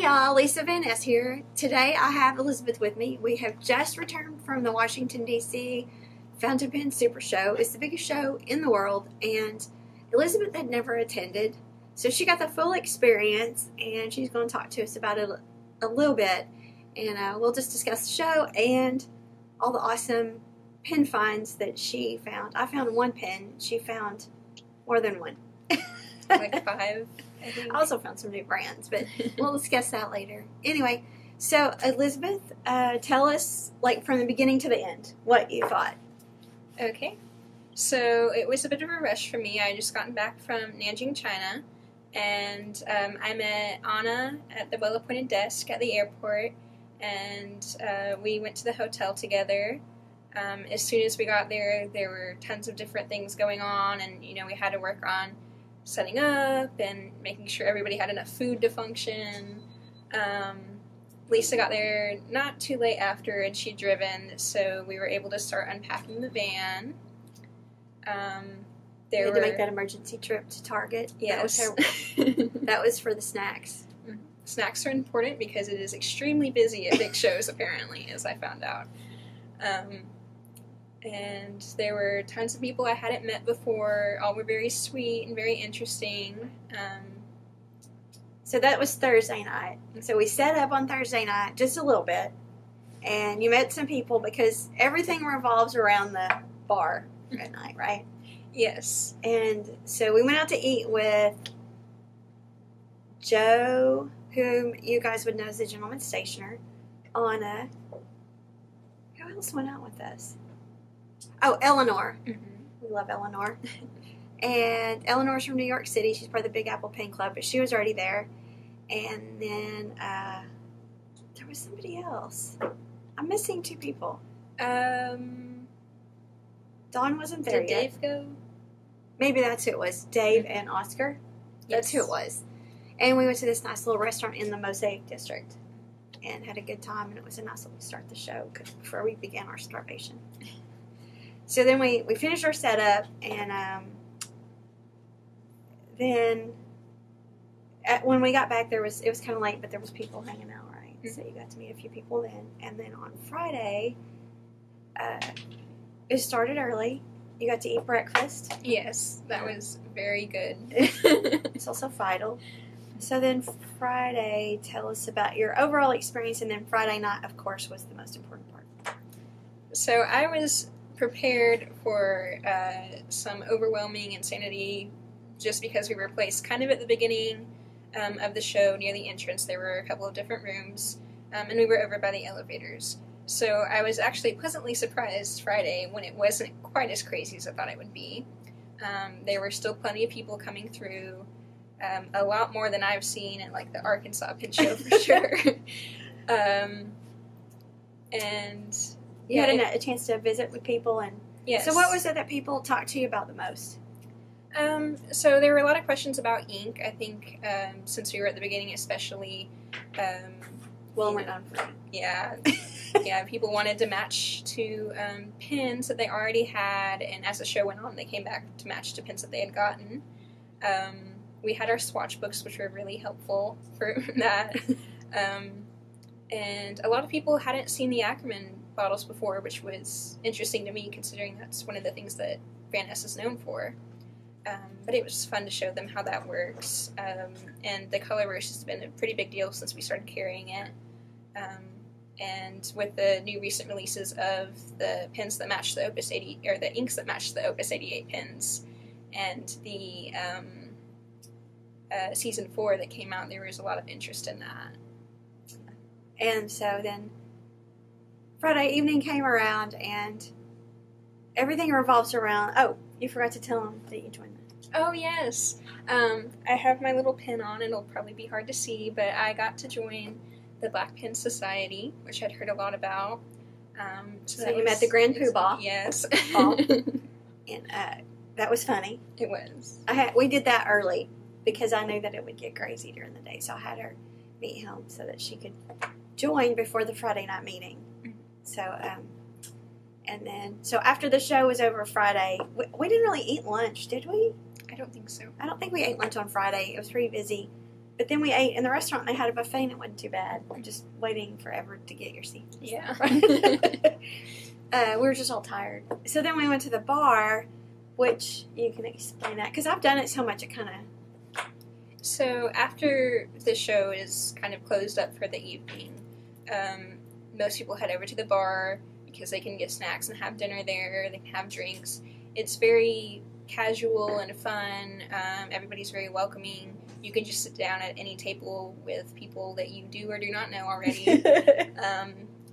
Hey y'all, Lisa Van Ness here. Today I have Elizabeth with me. We have just returned from the Washington D.C. Fountain Pen Super Show. It's the biggest show in the world, and Elizabeth had never attended, so she got the full experience, and she's going to talk to us about it a little bit, and we'll just discuss the show and all the awesome pen finds that she found. I found one pen. She found more than one. Like 5, I think. I also found some new brands, but we'll discuss that later. Anyway, so Elizabeth, tell us, like, from the beginning to the end, what you thought. Okay. So it was a bit of a rush for me. I just gotten back from Nanjing, China, and I met Anna at the well-appointed desk at the airport, and we went to the hotel together. As soon as we got there, there were tons of different things going on, and, you know, we had to work on setting up and making sure everybody had enough food to function. Lisa got there not too late after, and she'd driven, so we were able to start unpacking the van. You had to make that emergency trip to Target. Yes. That was for the snacks. Snacks are important because it is extremely busy at big shows, apparently, as I found out. And there were tons of people I hadn't met before. All were very sweet and very interesting. So that was Thursday night. So we set up on Thursday night just a little bit. And you met some people because everything revolves around the bar at night, right? Yes. And so we went out to eat with Joe, whom you guys would know as the gentleman stationer, Anna. Who else went out with us? Oh, Eleanor. Mm-hmm. We love Eleanor. And Eleanor's from New York City. She's part of the Big Apple Pen Club, but she was already there. And then there was somebody else. I'm missing 2 people. Dawn wasn't there Did yet. Dave go? Maybe that's who it was. Dave and Oscar. That's Yes. who it was. And we went to this nice little restaurant in the Mosaic District and had a good time, and it was a nice way to start the show before we began our starvation. So then we finished our setup, and then when we got back, it was kind of late, but there was people hanging out, right? Mm-hmm. So you got to meet a few people then. And then on Friday, it started early. You got to eat breakfast. Yes, that was very good. It's also vital. So then Friday, tell us about your overall experience, and then Friday night, of course, was the most important part. So I was prepared for some overwhelming insanity just because we were placed kind of at the beginning of the show near the entrance. There were a couple of different rooms, and we were over by the elevators. So I was actually pleasantly surprised Friday when it wasn't quite as crazy as I thought it would be. There were still plenty of people coming through, a lot more than I've seen at like the Arkansas Pin Show for sure. And You had a chance to visit with people, and yes. So what was it that people talked to you about the most? So there were a lot of questions about ink. I think since we were at the beginning, especially. Well, it went on for me. Yeah, yeah. People wanted to match to pins that they already had, and as the show went on, they came back to match to pins that they had gotten. We had our swatch books, which were really helpful for that. And a lot of people hadn't seen the Ackerman bottles before, which was interesting to me, considering that's one of the things that Van Ness is known for. But it was just fun to show them how that works. And the color rush has been a pretty big deal since we started carrying it. And with the new recent releases of the pins that match the Opus 80, or the inks that match the Opus 88 pins, and the season 4 that came out, there was a lot of interest in that. And so then Friday evening came around, and everything revolves around. Oh, you forgot to tell them that you joined them. Oh, yes. I have my little pin on. It'll probably be hard to see, but I got to join the Black Pin Society, which I'd heard a lot about. So you met the Grand Poobah. Yes. And that was funny. It was. We did that early because I knew that it would get crazy during the day, so I had her meet him so that she could join before the Friday night meeting. So, and then, so after the show was over Friday, we didn't really eat lunch, did we? I don't think so. I don't think we ate lunch on Friday. It was pretty busy. But then we ate in the restaurant, and they had a buffet, and it wasn't too bad. We're just waiting forever to get your seat. Yeah. We were just all tired. So then we went to the bar, which you can explain that. Because I've done it so much, it kind of... So after the show is kind of closed up for the evening, most people head over to the bar because they can get snacks and have dinner there. They can have drinks. It's very casual and fun. Everybody's very welcoming. You can just sit down at any table with people that you do or do not know already.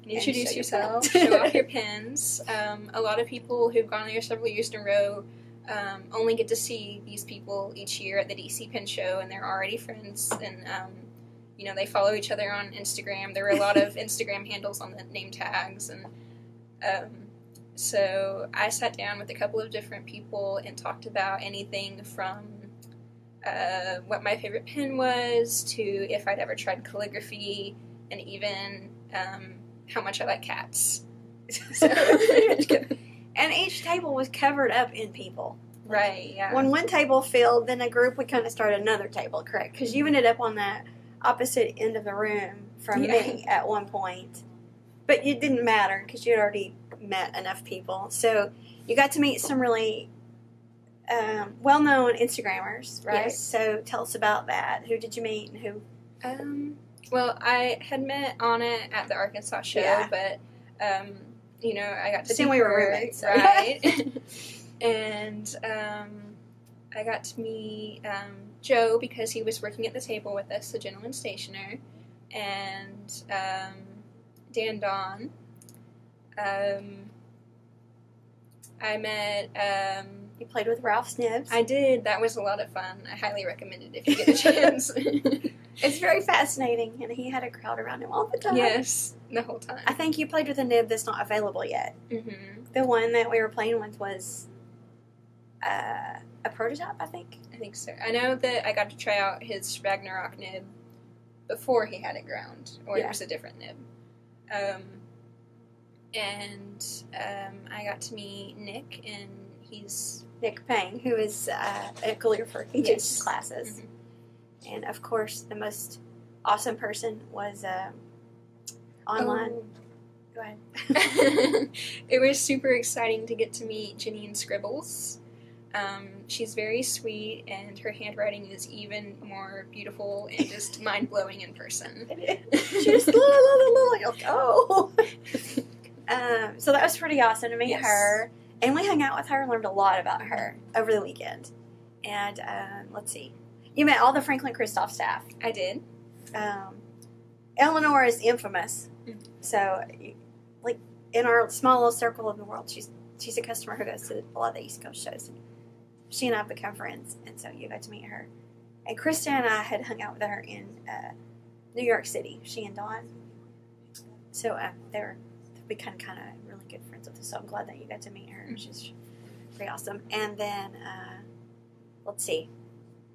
Introduce yourself, show off your pins. A lot of people who've gone there several years in a row only get to see these people each year at the D.C. Pin Show, and they're already friends, and they follow each other on Instagram. There were a lot of Instagram handles on the name tags, and so I sat down with a couple of different people and talked about anything from what my favorite pin was to if I'd ever tried calligraphy, and even how much I like cats. So, and each table was covered up in people. Right, yeah. When one table filled, then a group would kind of start another table, correct? Because you ended up on the opposite end of the room from me at one point. But it didn't matter because you had already met enough people. So you got to meet some really well-known Instagrammers, right? Yes. So tell us about that. Who did you meet and who? Well, I had met Anna at the Arkansas show, but, I got to see then we were roommates. Right. And I got to meet Joe because he was working at the table with us, the gentleman stationer, and Dan Don. I met... you played with Ralph Snibbs. I did. That was a lot of fun. I highly recommend it if you get the chance. It's very fascinating, and he had a crowd around him all the time. Yes, the whole time. I think you played with a nib that's not available yet. Mm-hmm. The one that we were playing with was a prototype, I think. I think so. I know that I got to try out his Ragnarok nib before he had it ground, or it was a different nib. I got to meet Nick, and he's... Nick Payne, who is a calligrapher. He teaches classes. Mm-hmm. And, of course, the most awesome person was online. Oh. Go ahead. It was super exciting to get to meet Janine Scribbles. She's very sweet, and her handwriting is even more beautiful and just mind-blowing in person. She's like, oh. So that was pretty awesome to meet her. And we hung out with her and learned a lot about her over the weekend. And let's see. You met all the Franklin Kristoff staff. I did. Eleanor is infamous. Mm-hmm. So, like, in our small little circle of the world, she's a customer who goes to a lot of the East Coast shows. And she and I have become friends, and so you got to meet her. And Krista and I had hung out with her in New York City, she and Dawn. So they've become kind of really good friends with us, so I'm glad that you got to meet her. She's pretty awesome. And then, let's see.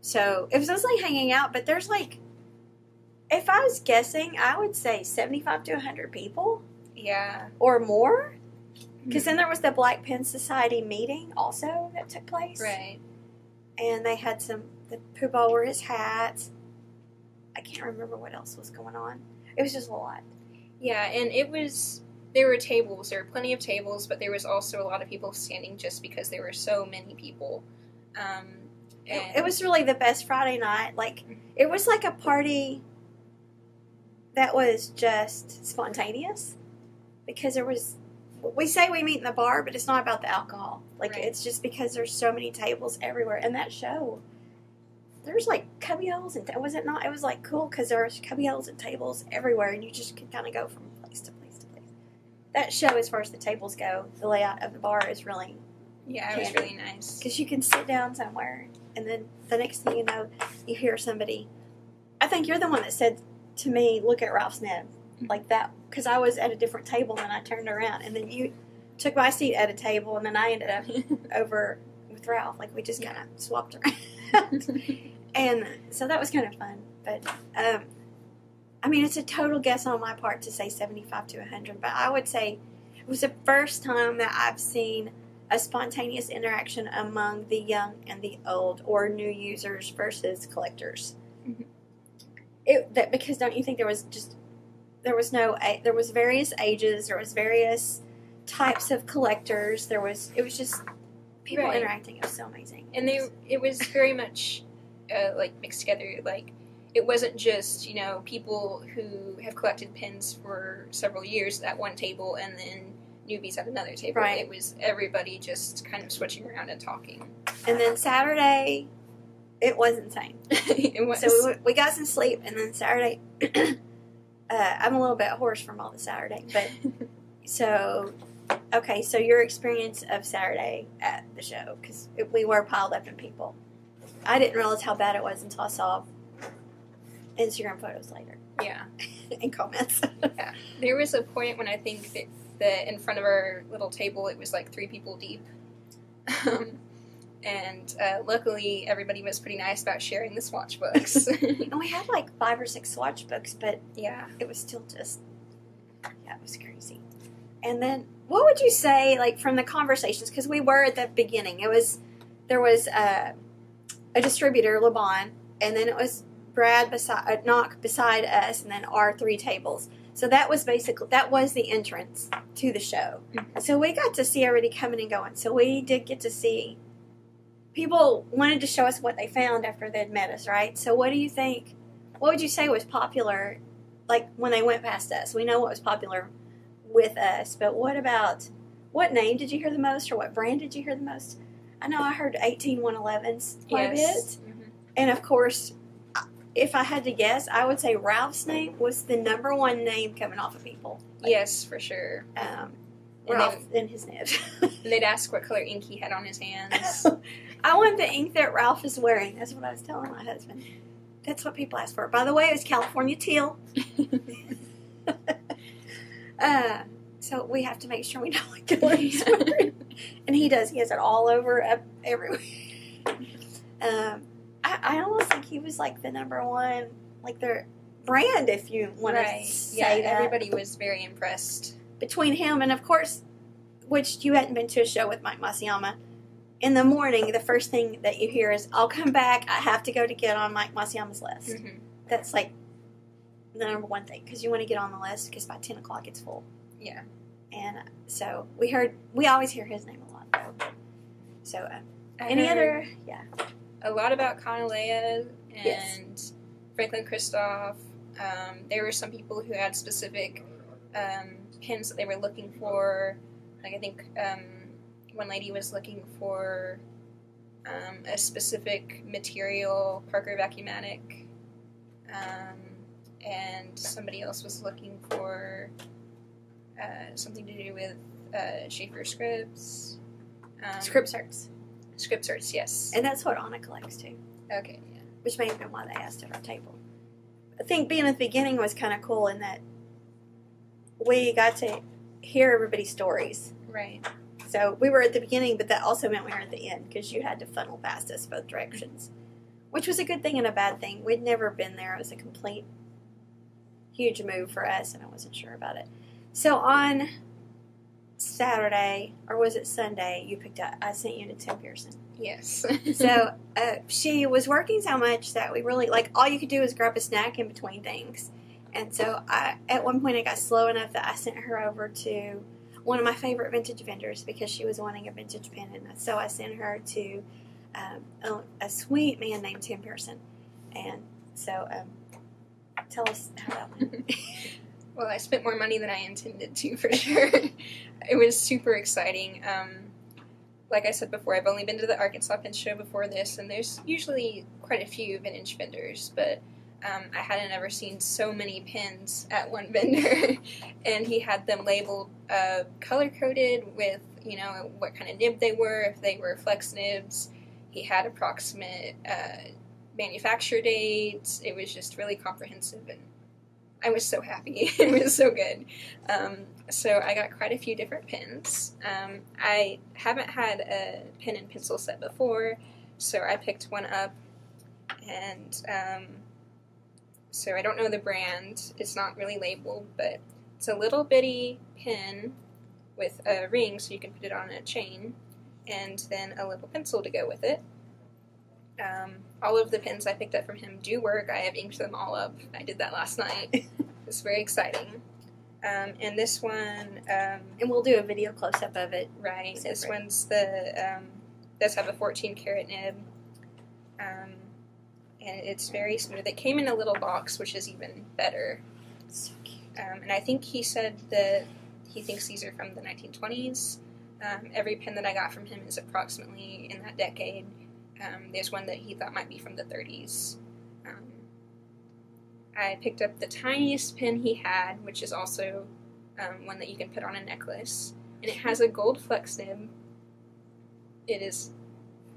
So it was mostly hanging out, but there's like, if I was guessing, I would say 75 to 100 people. Yeah. Or more. Because then there was the Black Pen Society meeting also that took place. Right. And they had the Pooh Ball wore his hat. I can't remember what else was going on. It was just a lot. Yeah, and there were tables. There were plenty of tables, but there was also a lot of people standing just because there were so many people. It was really the best Friday night. Like, it was like a party that was just spontaneous. Because there was... We say we meet in the bar, but it's not about the alcohol. Like, It's just because there's so many tables everywhere. And that show, there's like cubbyholes and was it not? It was like cool because there was cubbyholes and tables everywhere, and you just could kind of go from place to place to place. That show, as far as the tables go, the layout of the bar is really it was really nice because you can sit down somewhere, and then the next thing you know, you hear somebody. I think you're the one that said to me, "Look at Ralph's nib," like that. Because I was at a different table, and I turned around, and then you took my seat at a table, and then I ended up over with Ralph. Like, we just kind of swapped around. And so that was kind of fun. But, I mean, it's a total guess on my part to say 75 to 100, but I would say it was the first time that I've seen a spontaneous interaction among the young and the old, or new users versus collectors. Mm-hmm. because don't you think there was various ages, there was various types of collectors, it was just people Right. interacting. It was so amazing. And it was very much like mixed together. Like, it wasn't just, people who have collected pins for several years at one table and then newbies at another table. Right. It was everybody just kind of switching around and talking. And then Saturday, it was insane. It was. So we got some sleep, and then Saturday, I'm a little bit hoarse from all the Saturday, but so your experience of Saturday at the show, because we were piled up in people. I didn't realize how bad it was until I saw Instagram photos later. Yeah. And comments. Yeah. There was a point when I think that in front of our little table, it was like 3 people deep. And luckily, everybody was pretty nice about sharing the swatch books. And we had like 5 or 6 swatch books, but yeah. it was still just, it was crazy. And then, what would you say, like, from the conversations, because we were at the beginning, there was a distributor, LeBon, and then it was Brad Knock beside us, and then our 3 tables. So that was the entrance to the show. Mm-hmm. So we got to see everybody coming and going. So we did get to see, people wanted to show us what they found after they'd met us, right? So what would you say was popular, like, when they went past us? We know what was popular with us, but what name did you hear the most, or what brand did you hear the most? I know I heard 18111s quite a bit. Mm-hmm. And of course, if I had to guess, I would say Ralph's name was the number 1 name coming off of people. Yes, for sure. Ralph and his nib. And they'd ask what color ink he had on his hands. I want the ink that Ralph is wearing. That's what I was telling my husband. That's what people ask for. By the way, it was California teal. So we have to make sure we know what color he's wearing. And he does. He has it all over everywhere. I almost think he was like the number 1, like their brand, if you want to say that. Everybody was very impressed. Between him and, of course, which you hadn't been to a show with Mike Masayama, in the morning, the first thing that you hear is, I'll come back, I have to go to get on Mike Masayama's list. Mm-hmm. That's like the number 1 thing, because you want to get on the list, because by 10 o'clock it's full. Yeah. And so we always hear his name a lot, though. So, a lot about Kanalea and Yes. Franklin Kristoff. There were some people who had specific pins that they were looking for. Like, I think one lady was looking for a specific material, Parker Vacuumatic, and somebody else was looking for something to do with Schaefer scripts. Script Search. Script Search, yes. And that's what Anna collects, too. Okay, yeah. Which may have been why they asked at our table. I think being at the beginning was kind of cool in that we got to hear everybody's stories. Right. So we were at the beginning, but that also meant we were at the end, because you had to funnel past us both directions. Which was a good thing and a bad thing. We'd never been there. It was a complete huge move for us, and I wasn't sure about it. So on Saturday, or was it Sunday, I sent you to Tim Pearson. Yes. So she was working so much that we really, like, all you could do was grab a snack in between things. And so at one point I got slow enough that I sent her over to one of my favorite vintage vendors, because she was wanting a vintage pin. And so I sent her to a sweet man named Tim Pearson. And so tell us how that went. Well, I spent more money than I intended to, for sure. It was super exciting. Like I said before, I've only been to the Arkansas Pin Show before this, and there's usually quite a few vintage vendors, but I hadn't ever seen so many pins at one vendor. And he had them labeled color-coded with, what kind of nib they were, if they were flex nibs. He had approximate manufacture dates. It was just really comprehensive, and I was so happy. It was so good. So I got quite a few different pins. I haven't had a pen and pencil set before, so I picked one up, and so I don't know the brand. It's not really labeled, but it's a little bitty pin with a ring so you can put it on a chain, and then a little pencil to go with it. All of the pens I picked up from him do work. I have inked them all up. I did that last night. It's very exciting. And this one... and we'll do a video close-up of it. Right. Separate. This one's the... does have a 14-karat nib. And it's very smooth. It came in a little box, which is even better. So cute. And I think he said that he thinks these are from the 1920s. Every pen that I got from him is approximately in that decade. There's one that he thought might be from the 30s. I picked up the tiniest pen he had, which is also one that you can put on a necklace. And it has a gold flex nib. It is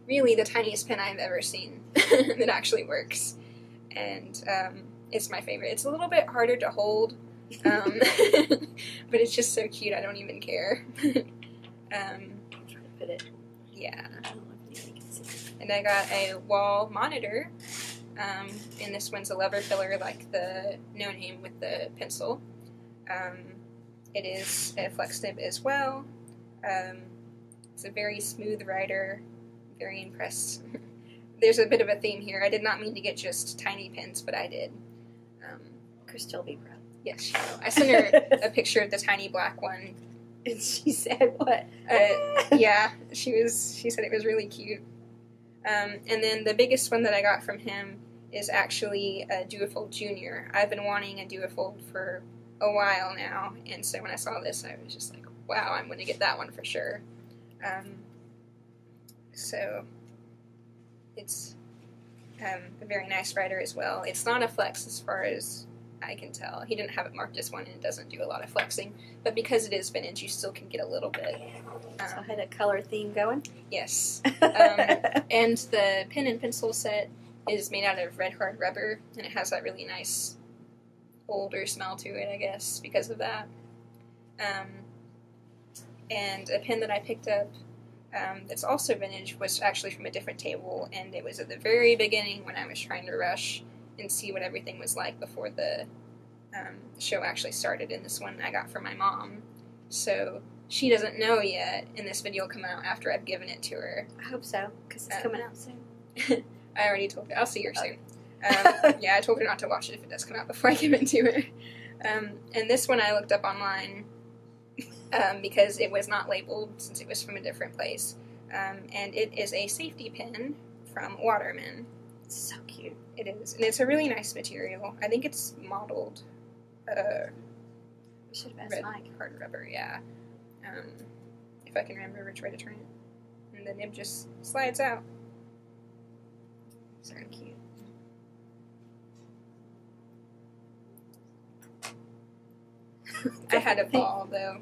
really the tiniest pen I've ever seen that actually works. And it's my favorite. It's a little bit harder to hold, but it's just so cute, I don't even care. I'm trying to put it. Yeah. I don't know if anybody can see it. And I got a wall monitor, and this one's a lever filler like the No Name with the pencil. It is a flex nib as well. It's a very smooth writer. Very impressed. There's a bit of a theme here. I did not mean to get just tiny pens, but I did. Crystal will be proud. Yes, she will. I sent her a picture of the tiny black one. And she said what? Yeah, she said it was really cute. And then the biggest one that I got from him is actually a Duofold Junior. I've been wanting a Duofold for a while now, and so when I saw this, I was just like, wow, I'm going to get that one for sure. So it's a very nice writer as well. It's not a flex as far as I can tell. He didn't have it marked as one, and it doesn't do a lot of flexing. But because it is vintage, you still can get a little bit. So I had a color theme going? Yes. And the pen and pencil set is made out of red hard rubber, and it has that really nice older smell to it, I guess, because of that. And a pen that I picked up that's also vintage was actually from a different table, and it was at the very beginning when I was trying to rush and see what everything was like before the show actually started, and this one I got from my mom. So she doesn't know yet, and this video will come out after I've given it to her. I hope so, because it's coming out soon. I already told her. I'll see her soon. Yeah, I told her not to watch it if it does come out before I give it to her. And this one I looked up online because it was not labeled since it was from a different place. And it is a safety pin from Waterman. It's so cute. It is. And it's a really nice material. I think it's modeled should have asked red Mike. hard rubber, yeah. If I can remember which way to turn it. And the nib just slides out. So cute. I had a ball, though.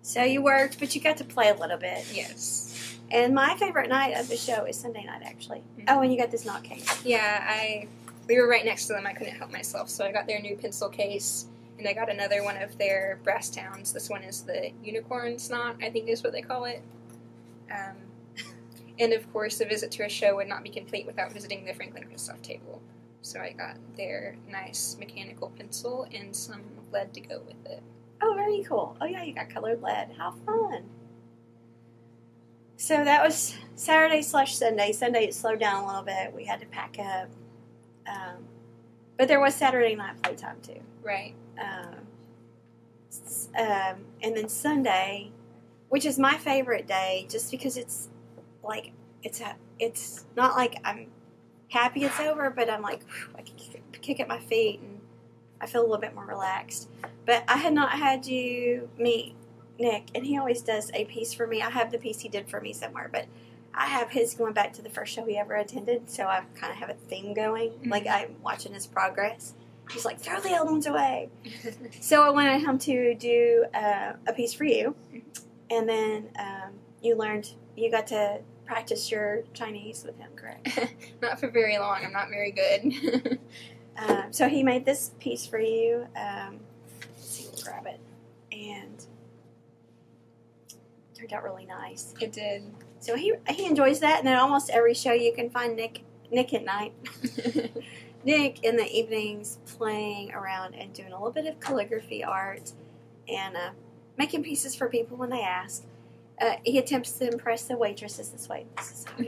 So you worked, but you got to play a little bit. Yes. And my favorite night of the show is Sunday night, actually. Mm-hmm. Oh, and you got this knot case. Yeah, we were right next to them. I couldn't help myself, so I got their new pencil case, and I got another one of their brass towns. This one is the unicorn snot, I think is what they call it. And of course, a visit to a show would not be complete without visiting the Franklin Kristoff table. So I got their nice mechanical pencil and some lead to go with it. Oh, very cool. Oh, yeah, you got colored lead. How fun. So that was Saturday/Sunday. Sunday it slowed down a little bit. We had to pack up. But there was Saturday night playtime, too. Right. And then Sunday, which is my favorite day, just because it's like, it's not like I'm happy it's over, but I'm like, whew, I can kick at my feet and I feel a little bit more relaxed. But I had not had you meet Nick, and he always does a piece for me. I have the piece he did for me somewhere, but I have his going back to the first show he ever attended, so I kind of have a theme going. Mm-hmm. Like, I'm watching his progress. He's like, throw the old ones away. So I wanted him to do a piece for you, and then you got to practice your Chinese with him, correct? Not for very long. I'm not very good. So he made this piece for you. Let's see, we'll grab it. And it turned out really nice. It did. So he enjoys that, and then almost every show you can find Nick at night. Nick in the evenings playing around and doing a little bit of calligraphy art and making pieces for people when they ask. He attempts to impress the waitresses this way. This is how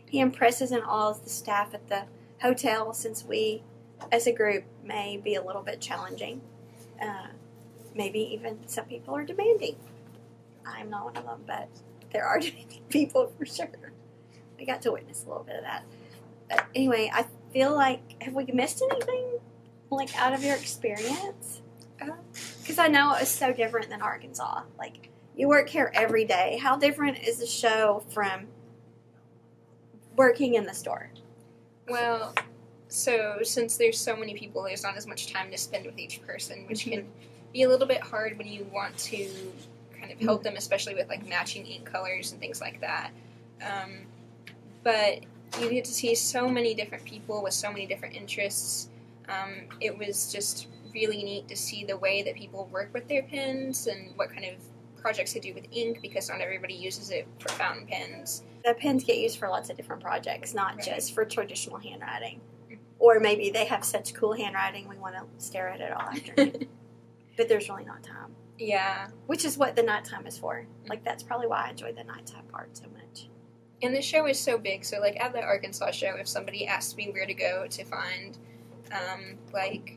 he impresses and awes the staff at the hotel, since we, as a group, may be a little bit challenging. Maybe even some people are demanding. I'm not one of them, but there are demanding people for sure. We got to witness a little bit of that. But anyway, I feel like, have we missed anything, like, out of your experience? Because I know it was so different than Arkansas. Like, you work here every day. How different is the show from working in the store? Well, so since there's so many people, there's not as much time to spend with each person, which can be a little bit hard when you want to kind of help them, especially with like matching ink colors and things like that. But you get to see so many different people with so many different interests. It was just really neat to see the way that people work with their pens and what kind of projects they do with ink, because not everybody uses it for fountain pens. The pens get used for lots of different projects, not just for traditional handwriting. Or maybe they have such cool handwriting we want to stare at it all afternoon. But there's really not time. Yeah. Which is what the nighttime is for. Like, that's probably why I enjoy the nighttime part so much. And the show is so big, so like at the Arkansas show, if somebody asked me where to go to find like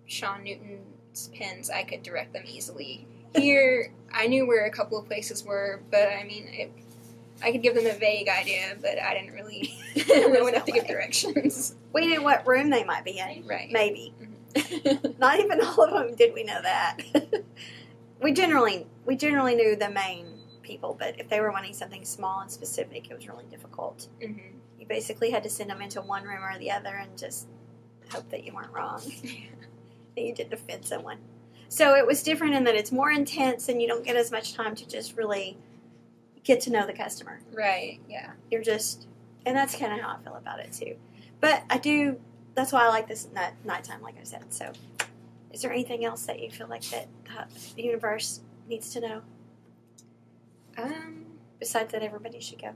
Sean Newton's pens, I could direct them easily. Here, I knew where a couple of places were, but I mean, I could give them a vague idea, but I didn't really know enough to give directions. We knew what room they might be in. Right. Maybe. Not even all of them did we know that. we generally knew the main people, but if they were wanting something small and specific, it was really difficult. Mm-hmm. You basically had to send them into one room or the other and just hope that you weren't wrong. That you didn't offend someone. So it was different in that it's more intense and you don't get as much time to just really get to know the customer. Right, yeah. You're just, and that's kind of how I feel about it too. But I do, that's why I like this nighttime, like I said. So is there anything else that you feel like that the universe needs to know? Besides that everybody should go.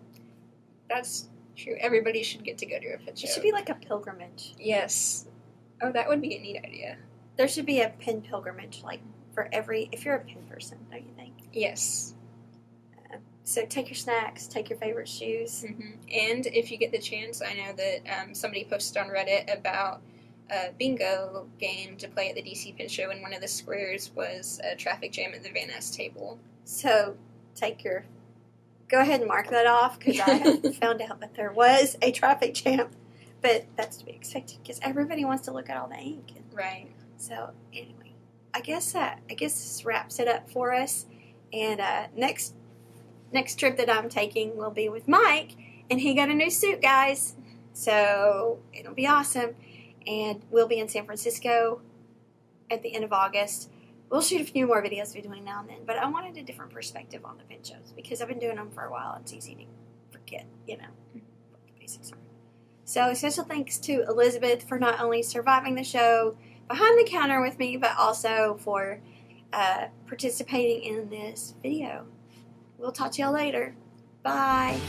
That's true. Everybody should get to go to a pen show. It should be like a pilgrimage. Yes. Oh, that would be a neat idea. There should be a pen pilgrimage, like, for every, if you're a pen person, don't you think? Yes. So take your snacks, take your favorite shoes. Mm-hmm. And if you get the chance, I know that somebody posted on Reddit about a bingo game to play at the DC Pen Show, and one of the squares was a traffic jam at the Van Ness table. So go ahead and mark that off, because I have found out that there was a traffic jam. But that's to be expected, because everybody wants to look at all the ink. Right. So anyway, I guess this wraps it up for us. And next trip that I'm taking will be with Mike, and he got a new suit, guys. So it'll be awesome. And we'll be in San Francisco at the end of August. We'll shoot a few more videos between now and then, but I wanted a different perspective on the pen shows because I've been doing them for a while. It's easy to forget, what the basics are. So special thanks to Elizabeth for not only surviving the show behind the counter with me, but also for participating in this video. We'll talk to y'all later. Bye.